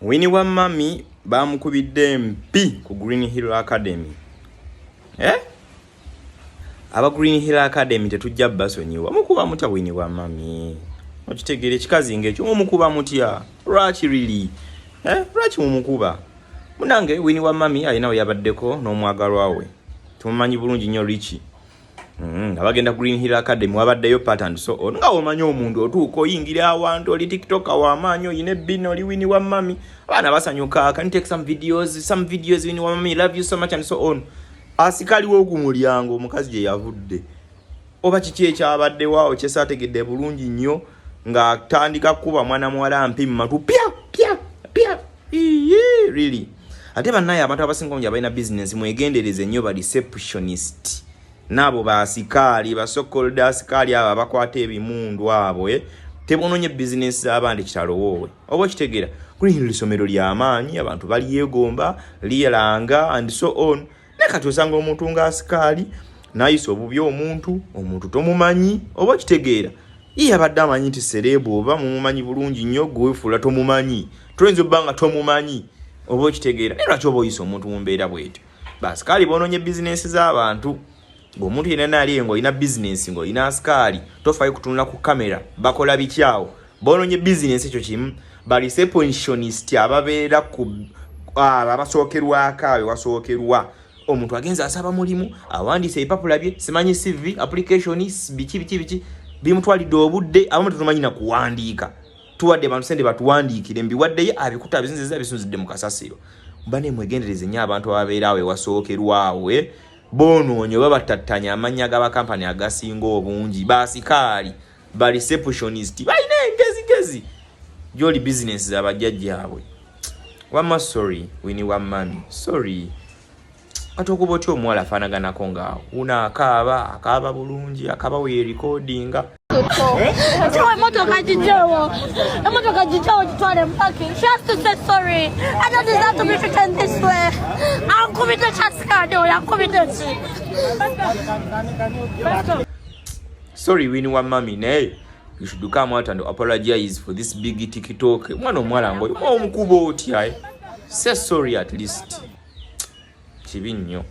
Winni wa Mami bamukubye empi ku Green Hill Academy. Aba Green Hill Academy tetujja basonyiwa. Mukuba mutya Winni wa Mami? Okitegere kikazi ngekyo omukuba mutya? Lwaki really? Lwaki mumukuba? Munange Winni wa Mami alinawo yabaddeko n'omwagalwa we. Tumumanyi bulungi nnyo Richie. Abagenda Green Hill Academy wabaddeyo pattern so on nga omanyi omuntu otuuka oyingira awantu oli TikTok w'amaanyi oyine bino oli Winni wa Mami abaana basanyuka can take some videos Winni wa Mami love you so much and so on. Asikaliwo ku mulyango omukazi gye yavudde oba kiki ekyabadde waawo kyesaategedde bulungi nnyo nga tandika kuba mwana muwala mpi matu pya really ate bannaye abantu abasinga onja balina business mwegendereze nnyo ba receptionist nabo basikali basokold asikali aba bakwata ebimundu abo tebononye business abandi kitalo wowe obo kitegera kuli lisomero lya amaanyi abantu bali yegomba liyelanga and so on nekati osanga omuntu nga asikali nayiso obubi omuntu tomumanyi obo kitegera iya badama nti serebo oba mumumanyi bulungi nnyo gwefula tomumanyi tulenzo banga tomumanyi obo kitegera era kyobo yiso omuntu mumbeera bwete basikali bononye business z'abantu omuntu yenna ali ngo ina business ngo ina askali tofaye kutunula ku kamera bakola bikyawo bononye business ekyo kimu bali receptionist ababeera ku abasookerwa akawe wasookerwa omuntu agenza asaba mulimu awandise ipapula bye simanyi CV application biki bimutwalidde obudde abamu tumanyi na kuwandiika tuwadde abantu sente batuwandiikire mbiwaddeyo abikuta bizinze bisunzidde mu kasasiro mbane mwegendereze nnyo abantu ababeera awe wasookerwa awe bonoonyo babatattanya amanya gaba kampani agasinga obungi basikali ba receptionist balina engezi joli business abajjajjaabwe wama sorry Winni wa Mami sorry atokuba otyo omuwala afaanaganako ngaawo una akaaba bulungi akaba we recordinga emotoka jijawo gitwale mpaki. She has to say sorry. I don't deserve to be treated this way. Ankubite chaskade oyo ankubite ki. Sorry Winni wa Mami naye you should come out and apologize for this big TikTok. Mwana omwala ngoyo omukuba otya say sorry at least. Kibi nnyo.